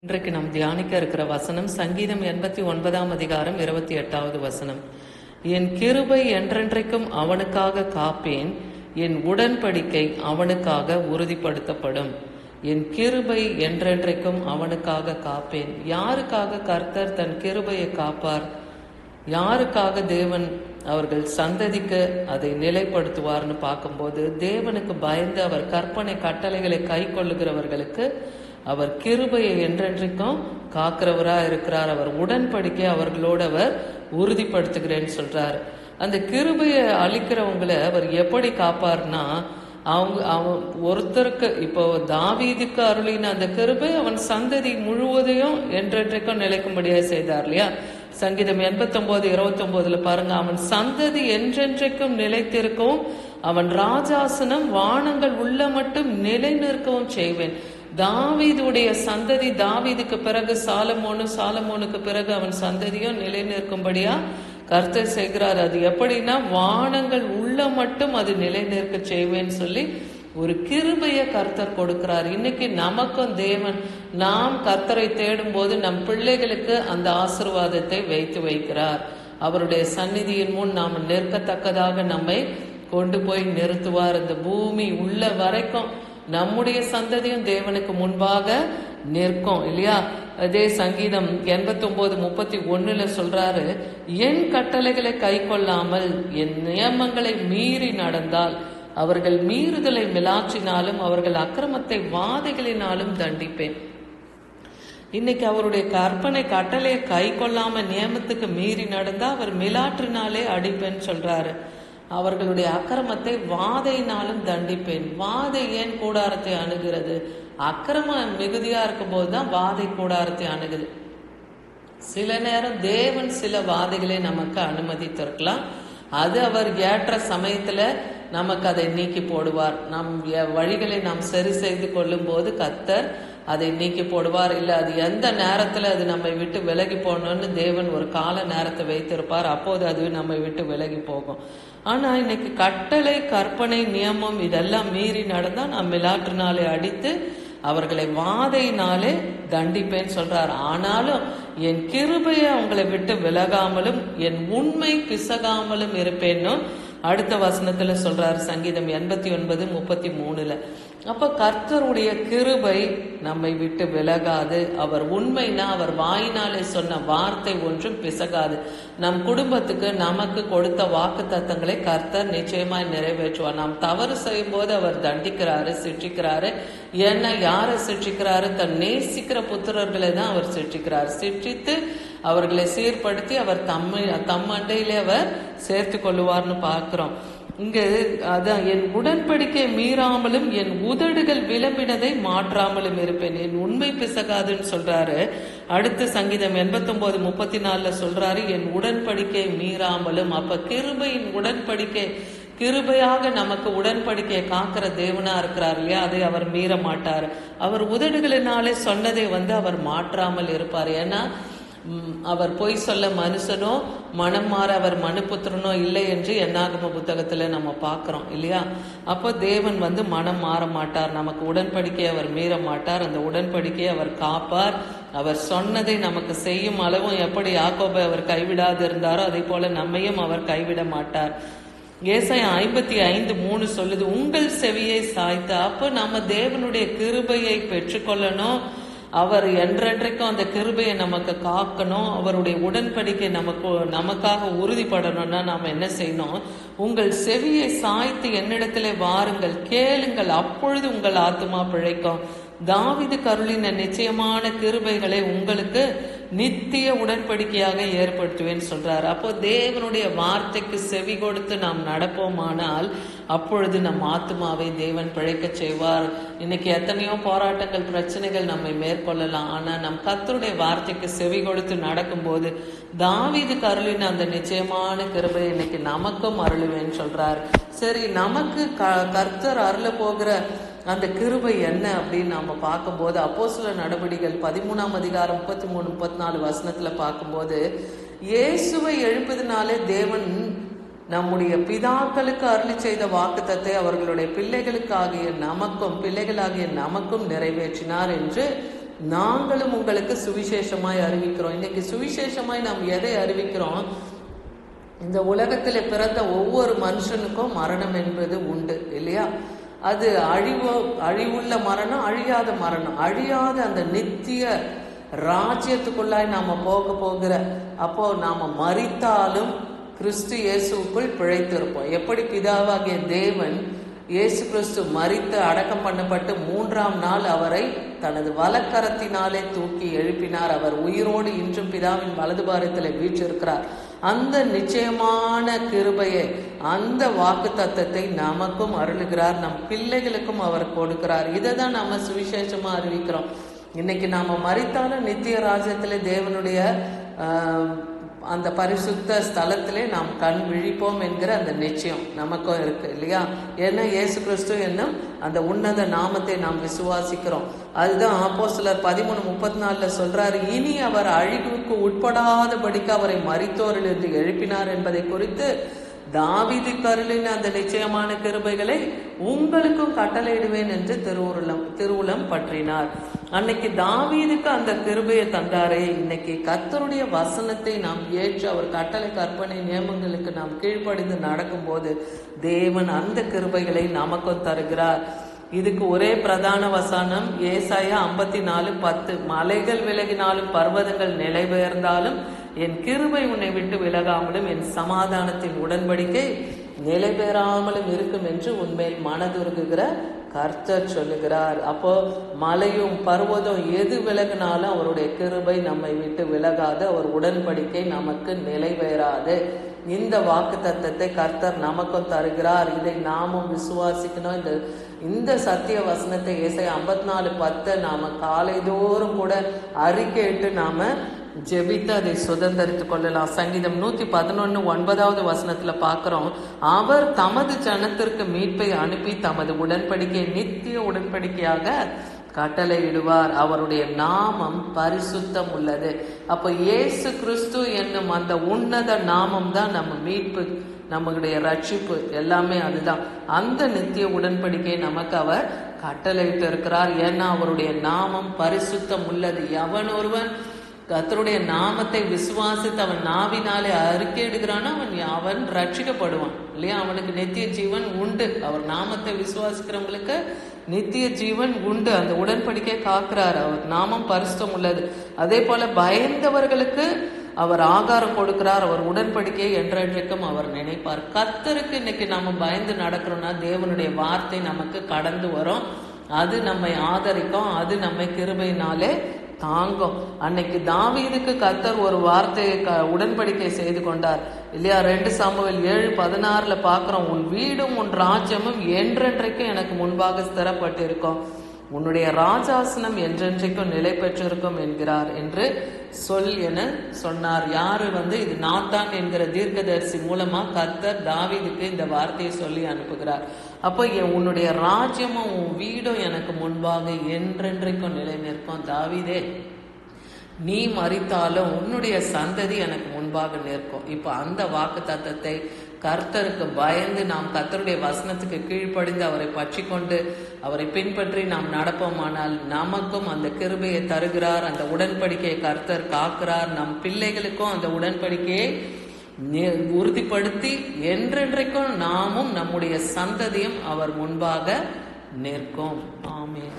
இன்றைக்கு நாம் தியானிக்க இருக்கிற வசனம் சங்கீதம் 89 அதிகாரம் 28வது வசனம். என் கிருபை என்றென்றைக்கும் அவனுக்காக காப்பேன், என் உடன்படிக்கை அவனுக்காக உறுதிப்படுத்தப்படும். என் கிருபை என்றென்றைக்கும் அவனுக்காக காப்பேன். யாருக்காக கர்த்தர் தன் கிருபையை காப்பார்? யாருக்காக தேவன் அவர்கள் சந்ததிக்கு அதை நிலைப்படுத்துவார்னு பார்க்கும்போது, தேவனுக்கு பயந்து அவர் கற்பனை கட்டளைகளை கை கொள்ளுகிறவர்களுக்கு அவர் கிருபையை என்றென்றைக்கும் காக்கிறவரா இருக்கிறார். அவர் உடன்படிக்கை அவர்களோடு அவர் உறுதிப்படுத்துகிறேன்னு சொல்றார். அந்த கிருபையை அளிக்கிறவங்களை அவர் எப்படி காப்பார்னா, அவன் ஒருத்தருக்கு, இப்போ தாவீதுக்கு அருளின அந்த கிருபை அவன் சந்ததி முழுவதையும் என்றென்றைக்கும் நிலைக்கும்படியாக செய்தார் இல்லையா? சங்கீதம் 89:29 பாருங்க, அவன் சந்ததி என்றென்றைக்கும் நிலைத்திருக்கவும் அவன் ராஜாசனம் வானங்கள் உள்ள மட்டும் நிலை நிற்கவும் செய்வேன். தாவீதுடைய சந்ததி, தாவீதுக்கு பிறகு சாலமோனுக்கு பிறகு அவன் சந்ததியும் நிலை நிற்கும்படியா கர்த்தர் செய்கிறார். அது எப்படின்னா, வானங்கள் உள்ள மட்டும் அது நிலை நிற்க செய்வேன்னு சொல்லி ஒரு கிருபையை கர்த்தர் கொடுக்கிறார். இன்னைக்கு நமக்கும் தேவன், நாம் கர்த்தரை தேடும் போது நம் பிள்ளைகளுக்கு அந்த ஆசீர்வாதத்தை வைக்கிறார். அவருடைய சந்நிதியின் முன் நாம் நிற்கத்தக்கதாக நம்மை கொண்டு போய் நிறுத்துவார். இந்த பூமி உள்ள வரைக்கும் நம்முடைய சந்ததியும் தேவனுக்கு முன்பாக நிற்கும் இல்லையா? அதே சங்கீதம் 89:31 சொல்றாரு, என் கட்டளைகளை கை கொள்ளாமல் என் நியமங்களை மீறி நடந்தால் அவர்கள் மீறுதலை மிலாற்றினாலும் அவர்கள் அக்கிரமத்தை வாதைகளினாலும் தண்டிப்பேன். இன்னைக்கு அவருடைய கற்பனை கட்டளையை கை கொள்ளாம நியமத்துக்கு மீறி நடந்தா அவர் மிலாற்றினாலே அடிப்பேன்னு சொல்றாரு. அவர்களுடைய அக்கிரமத்தை வாதையினாலும் தண்டிப்பேன். வாதை ஏன் கூடாரத்தை அணுகிறது? அக்கிரமம் மிகுதியா இருக்கும் போதுதான் வாதை கூடாரத்தை அணுகுது. சில நேரம் தேவன் சில வாதைகளை நமக்கு அனுமதித்திருக்கலாம். அது அவர் ஏற்ற சமயத்துல நமக்கு அதை நீக்கி போடுவார். நம் வழிகளை நாம் சரி செய்து கொள்ளும் போது கர்த்தர் அதை நீக்கி போடுவார். இல்லை அது எந்த நேரத்துல அது நம்மை விட்டு விலகி போகணும்னு தேவன் ஒரு கால நேரத்தை வைத்திருப்பார். அப்போது அது நம்மை விட்டு விலகி போகும். ஆனா இன்னைக்கு கட்டளை, கற்பனை, நியமம் இதெல்லாம் மீறி நடந்தா நாம் மிலாற்றினாலே அடித்து அவர்களை வாதையினாலே தண்டிப்பேன்னு சொல்றார். ஆனாலும் என் கிருபையை அவங்களை விட்டு விலகாமலும் என் உண்மை பிசகாமலும் இருப்பேன்னு அடுத்த வசனத்துல சொல்றாரு, சங்கீதம் 89:33. அப்ப கர்த்தருடைய கிருபை நம்மை விட்டு விலகாது. அவர் உண்மைனா அவர் வாயினாலே சொன்ன வார்த்தை ஒன்றும் பிசகாது. நம் குடும்பத்துக்கு நமக்கு கொடுத்த வாக்கு தத்தங்களை கர்த்தர் நிச்சயமாய் நிறைவேற்றுவார். நாம் தவறு செய்யும் போது அவர் தண்டிக்கிறாரு, சிற்றிக்கிறாரு. ஏன்னா யாரை சிற்றிக்கிறாரு? தன் நேசிக்கிற புத்திரர்களை தான் அவர் சிற்றிக்கிறார். சிற்றித்து அவர்களை சீர்படுத்தி அவர் தம்மண்டையிலே அவர் சேர்த்து கொள்ளுவார்னு பார்க்கிறோம். இங்க அதான், என் உடன்படிக்கை மீறாமலும் என் உதடுகள் விளம்பினதை மாற்றாமலும் இருப்பேன். என் உண்மை பிசகாதுன்னு சொல்றாரு. அடுத்து சங்கீதம் 89:34 சொல்றாரு, என் உடன்படிக்கை மீறாமலும். அப்ப கிருபையின் உடன்படிக்கை, கிருபையாக நமக்கு உடன்படிக்கையை காக்கிற தேவனா இருக்கிறார் இல்லையா? அதை அவர் மீற மாட்டார். அவர் உதடுகளினாலே சொன்னதை அவர் மாற்றாமல் இருப்பார். ஏன்னா அவர் பொய் சொல்ல மனுஷனோ மனம் மாற அவர் மனுபுத்திரனோ இல்லை என்று என்னாகம புத்தகத்துல நம்ம பார்க்கிறோம் இல்லையா? அப்போ தேவன் மனம் மாற மாட்டார். நமக்கு உடன்படிக்கையை அவர் மீற மாட்டார். அந்த உடன்படிக்கையை அவர் காப்பார். அவர் சொன்னதை நமக்கு செய்யும் அளவும் எப்படி யாக்கோபை அவர் கைவிடாது இருந்தாரோ அதே போல நம்மையும் அவர் கைவிட மாட்டார். ஏசாயா 55:3 சொல்லுது, உங்கள் செவியை சாய்த்த. அப்போ நம்ம தேவனுடைய கிருபையை பெற்றுக்கொள்ளணும். அவர் என்றென்றைக்கும் அந்த கிருபையை நமக்கு காக்கணும். அவருடைய உடன்படிக்கை நமக்காக உறுதிப்படணும்னா நாம் என்ன செய்யணும்? உங்கள் செவியை சாய்த்து என்னிடத்திலே வாருங்கள், கேளுங்கள், அப்பொழுது உங்கள் ஆத்துமா பிழைக்கும். தாவீது அருளின நிச்சயமான கிருபைகளை உங்களுக்கு நித்திய உடன்படிக்கையாக ஏற்படுத்துவேன்னு சொல்றாரு. அப்போ தேவனுடைய வார்த்தைக்கு செவி கொடுத்து நாம் நடப்போமானால் அப்பொழுது நம் ஆத்மாவை தேவன் பிழைக்க செய்வார். இன்னைக்கு எத்தனையோ போராட்டங்கள், பிரச்சனைகள் நம்மை மேற்கொள்ளலாம். ஆனா நம் கர்த்தருடைய வார்த்தைக்கு செவி கொடுத்து நடக்கும்போது தாவீது அருளின அந்த நிச்சயமான கிருபை இன்னைக்கு நமக்கும் அருளுவேன்னு சொல்றார். சரி, நமக்கு கர்த்தர் அருள போகிற அந்த கிருபை என்ன அப்படின்னு நாம பார்க்கும்போது, அப்போஸ்தலர் நடபடிகள் 13 அதிகாரம் 33-34 வசனத்துல பார்க்கும்போது, இயேசுவை எழுப்பதினாலே தேவன் நம்முடைய பிதாக்களுக்கு அருளி செய்த வாக்குத்தத்தை அவர்களுடைய பிள்ளைகளாகிய நமக்கும் நிறைவேற்றினார் என்று நாங்களும் உங்களுக்கு சுவிசேஷமாய் அறிவிக்கிறோம். இன்னைக்கு சுவிசேஷமாய் நாம் எதை அறிவிக்கிறோம்? இந்த உலகத்தில் பிறந்த ஒவ்வொரு மனுஷனுக்கும் மரணம் என்பது உண்டு இல்லையா? அது அழிவுள்ள மரணம், அழியாத மரணம். அழியாத அந்த நித்திய ராஜ்யத்துக்குள்ளாய் நாம போகிற அப்போ நாம மரித்தாலும் கிறிஸ்து இயேசுக்குள் பிழைத்திருப்போம். எப்படி பிதாவாகிய தேவன் இயேசு கிறிஸ்து மரித்து அடக்கம் பண்ணப்பட்டு 3ஆம் நாள் அவரை தனது வலக்கரத்தினாலே தூக்கி எழுப்பினார். அவர் உயிரோடு இன்றும் பிதாவின் வலது பாரத்தில் வீற்றிருக்கிறார். அந்த நிச்சயமான கிருபையை, அந்த வாக்கு தத்தத்தை நமக்கும் அருளுகிறார், நம் பிள்ளைகளுக்கும் அவர் கொடுக்கிறார். இதை தான் நாம சுவிசேஷமா அறிவிக்கிறோம். இன்னைக்கு நாம மரித்தாலும் நித்திய ராஜ்யத்திலே தேவனுடைய அந்த பரிசுத்த ஸ்தலத்திலே நாம் கண் விழிப்போம் என்கிற அந்த நிச்சயம் நமக்கும் இருக்கு இல்லையா? ஏன்னா இயேசு கிறிஸ்து என்னும் அந்த உன்னத நாமத்தை நாம் விசுவாசிக்கிறோம். அதுதான் அப்போஸ்தலர் 13:34 சொல்றாரு, இனி அவர் அழிவுக்கு உட்படாதபடிக்கு அவரை மரித்தோரில் இருந்து எழுப்பினார் என்பதை குறித்து தாவீது கருளின் அந்த நிச்சயமான கிருபைகளை உங்களுக்கும் கட்டளையிடுவேன் என்று திருவுளம் பற்றினார். அன்னைக்கு தாவீதுக்கு அந்த கிருபையை தந்தாரே, இன்னைக்கு கர்த்தருடைய வசனத்தை நாம் ஏற்று அவர் கட்டளை கற்பனை நியமங்களுக்கு நாம் கீழ்ப்படிந்து நடக்கும் போது தேவன் அந்த கிருபைகளை நமக்கும் தருகிறார். இதுக்கு ஒரே பிரதான வசனம் ஏசாயா 54:10. மலைகள் விலகினாலும் பர்வதங்கள் நிலை பெயர்ந்தாலும் என் கிருபை உன்னை விட்டு விலகாமலும் என் சமாதானத்தின் உடன்படிக்கை நிலை பெறாமலும் இருக்கும் என்று உன்மேல் மனதுருகுகிற கர்த்தர் சொல்லுகிறார். அப்போ மலையும் பர்வதம் எது விலகினாலும் அவருடைய கிருபை நம்மை விட்டு விலகாது, அவர் உடன்படிக்கை நமக்கு நிலை பெறாது. இந்த வாக்கு தத்தத்தை கர்த்தர் நமக்கும் தருகிறார். இதை நாமும் விசுவாசிக்கணும். இந்த சத்திய வசனத்தை ஏசாயா 54:10 நாம காலைதோறும் கூட அறிக்கையிட்டு நாம ஜெபித்து அதை சுதந்திரித்துக் கொள்ளலாம். சங்கீதம் 111:9 வசனத்துல பார்க்கிறோம், அவர் தமது ஜனத்திற்கு மீட்பை அனுப்பி தமது உடன்படிக்கை நித்திய உடன்படிக்கையாக கட்டளையிடுவார். அவருடைய நாமம் பரிசுத்தம் உள்ளது. அப்ப இயேசு கிறிஸ்து என்னும் அந்த உன்னத நாமம் தான் நம்ம மீட்பு, நம்மளுடைய ரட்சிப்பு, எல்லாமே அதுதான். அந்த நித்திய உடன்படிக்கை நமக்கு அவர் கட்டளையிட்டு இருக்கிறார். ஏன்னா அவருடைய நாமம் பரிசுத்தம் உள்ளது. எவன் ஒருவன் கர்த்தருடைய நாமத்தை விசுவாசித்து அவன் நாவினாலே அறிக்கையிடுகிறானோ அவன் ரட்சிக்கப்படுவான் இல்லையா? அவனுக்கு நித்திய ஜீவன் உண்டு. அவர் நாமத்தை விசுவாசிக்கிறவங்களுக்கு நித்திய ஜீவன் உண்டு. அந்த உடன்படிக்கை காக்கிறார். அவர் நாமம் பரிசுத்தம் உள்ளது. அதே போல பயந்தவர்களுக்கு அவர் ஆகாரம் கொடுக்கிறார். அவர் உடன்படிக்கையை என்றென்றைக்கும் அவர் நினைப்பார். கர்த்தருக்கு இன்னைக்கு நாம பயந்து நடக்கிறோம்னா தேவனுடைய வார்த்தை நமக்கு கடந்து வரும். அது நம்மை ஆதரிக்கும். அது நம்மை கிருபையினாலே தாங்கும். அன்னைக்கு தாவீதுக்கு கர்த்தர் ஒரு வார்த்தையை உடன்படிக்கை செய்து கொண்டார் இல்லையா? 2 சாமுவேல் 7:16 பார்க்கிறோம், உன் வீடும் உன் ராஜ்யமும் என்றென்றைக்கும் எனக்கு முன்பாக ஸ்திரப்பட்டிருக்கும், உன்னுடைய ராஜாசனம் என்றென்றைக்கும் நிலை பெற்றிருக்கும் என்கிறார் என்று சொல் என சொன்னார். யாரு இது நாத்தான் என்கிற தீர்க்கதரிசி மூலமா கர்த்தர் தாவீதுக்கு இந்த வார்த்தையை சொல்லி அனுப்புகிறார். அப்போ உன்னுடைய ராஜ்யமும் உன் வீடும் எனக்கு முன்பாக என்றென்றைக்கும் நிலை நிற்கும். தாவீதே, நீ மரித்தாலும் உன்னுடைய சந்ததி எனக்கு முன்பாக நிற்கும். இப்ப அந்த வாக்கு தத்தத்தை கர்த்தருக்கு பயந்து நாம் கர்த்தருடைய வசனத்துக்கு கீழ்ப்படிந்து அவரை பற்றி கொண்டு அவரை பின்பற்றி நாம் நடப்போமானால் நமக்கும் அந்த கிருபையை தருகிறார். அந்த உடன்படிக்கையை கர்த்தர் காக்கிறார். நம் பிள்ளைகளுக்கும் அந்த உடன்படிக்கையை உறுதிப்படுத்தி என்றென்றைக்கும் நாமும் நம்முடைய சந்ததியும் அவர் முன்பாக நிற்கும். ஆமென்.